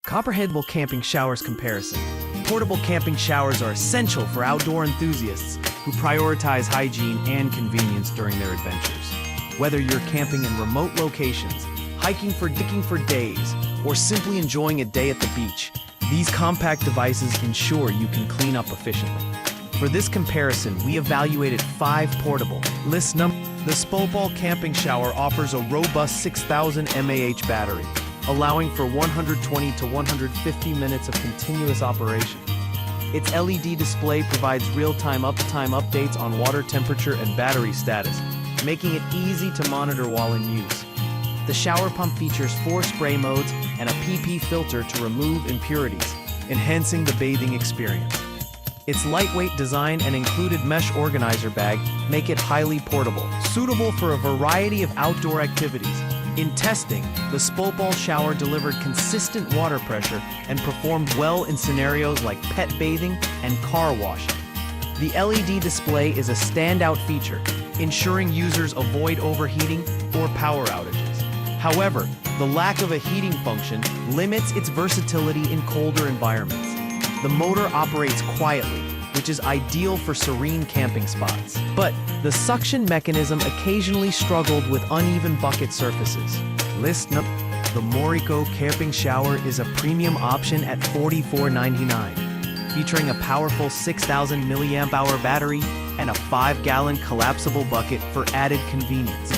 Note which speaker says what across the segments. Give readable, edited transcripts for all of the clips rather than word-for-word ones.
Speaker 1: Comprehensible camping showers comparison. Portable camping showers are essential for outdoor enthusiasts who prioritize hygiene and convenience during their adventures. Whether you're camping in remote locations, hiking for days, or simply enjoying a day at the beach, these compact devices ensure you can clean up efficiently. For this comparison, we evaluated 5 portable. List number. The Spolball camping shower offers a robust 6,000 mAh battery, allowing for 120 to 150 minutes of continuous operation. Its LED display provides real-time updates on water temperature and battery status, making it easy to monitor while in use. The shower pump features 4 spray modes and a PP filter to remove impurities, enhancing the bathing experience. Its lightweight design and included mesh organizer bag make it highly portable, suitable for a variety of outdoor activities. In testing, the Spolball shower delivered consistent water pressure and performed well in scenarios like pet bathing and car washing. The LED display is a standout feature, ensuring users avoid overheating or power outages. However, the lack of a heating function limits its versatility in colder environments. The motor operates quietly, which is ideal for serene camping spots. But the suction mechanism occasionally struggled with uneven bucket surfaces. List number. The Moriko camping shower is a premium option at $44.99, featuring a powerful 6,000 mAh battery and a 5-gallon collapsible bucket for added convenience.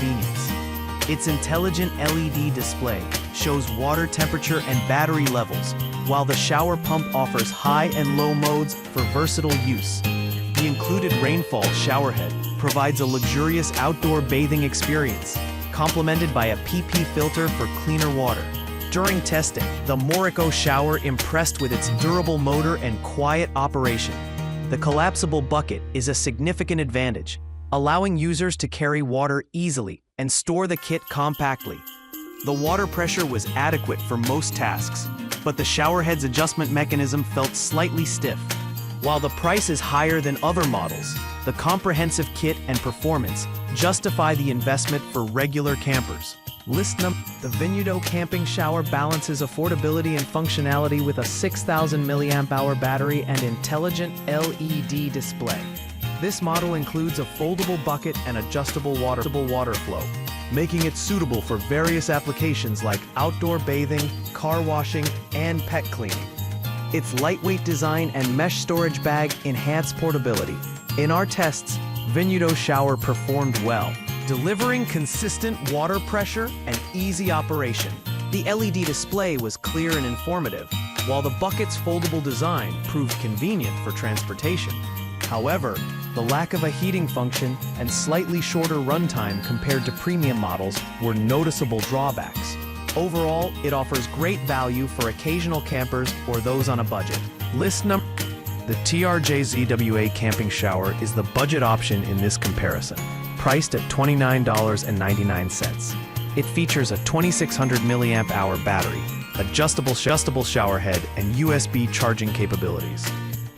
Speaker 1: Its intelligent LED display shows water temperature and battery levels, while the shower pump offers high and low modes for versatile use. The included rainfall showerhead provides a luxurious outdoor bathing experience, complemented by a PP filter for cleaner water. During testing, the Moriko shower impressed with its durable motor and quiet operation. The collapsible bucket is a significant advantage, allowing users to carry water easily and store the kit compactly. The water pressure was adequate for most tasks, but the showerhead's adjustment mechanism felt slightly stiff. While the price is higher than other models, the comprehensive kit and performance justify the investment for regular campers. List number. The Venuto camping shower balances affordability and functionality with a 6,000 mAh battery and intelligent LED display. This model includes a foldable bucket and adjustable water flow, making it suitable for various applications like outdoor bathing, car washing, and pet cleaning. Its lightweight design and mesh storage bag enhance portability. In our tests, Venuto shower performed well, delivering consistent water pressure and easy operation. The LED display was clear and informative, while the bucket's foldable design proved convenient for transportation. However, the lack of a heating function and slightly shorter runtime compared to premium models were noticeable drawbacks. Overall, it offers great value for occasional campers or those on a budget. List number. The TRJ-ZWA camping shower is the budget option in this comparison, priced at $29.99. It features a 2,600 mAh battery, adjustable shower head, and USB charging capabilities.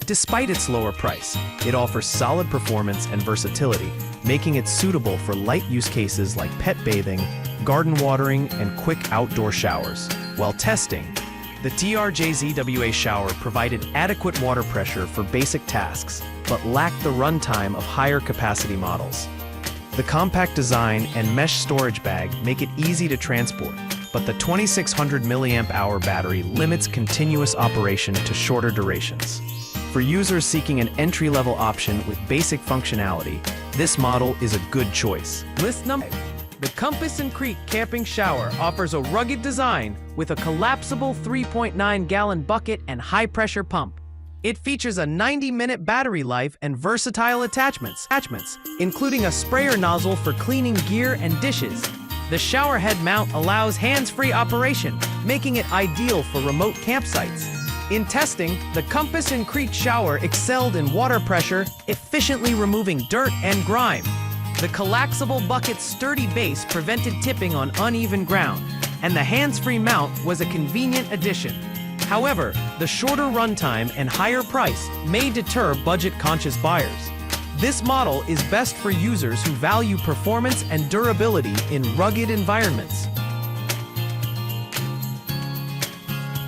Speaker 1: Despite its lower price, it offers solid performance and versatility, making it suitable for light use cases like pet bathing, garden watering, and quick outdoor showers. While testing, the TRJ-ZWA shower provided adequate water pressure for basic tasks, but lacked the runtime of higher capacity models. The compact design and mesh storage bag make it easy to transport, but the 2,600 mAh battery limits continuous operation to shorter durations. For users seeking an entry-level option with basic functionality, this model is a good choice. List number. The Compass & Creek camping shower offers a rugged design with a collapsible 3.9-gallon bucket and high-pressure pump. It features a 90-minute battery life and versatile attachments, including a sprayer nozzle for cleaning gear and dishes. The shower head mount allows hands-free operation, making it ideal for remote campsites. In testing, the Compass & Creek shower excelled in water pressure, efficiently removing dirt and grime. The collapsible bucket's sturdy base prevented tipping on uneven ground, and the hands-free mount was a convenient addition. However, the shorter runtime and higher price may deter budget-conscious buyers. This model is best for users who value performance and durability in rugged environments.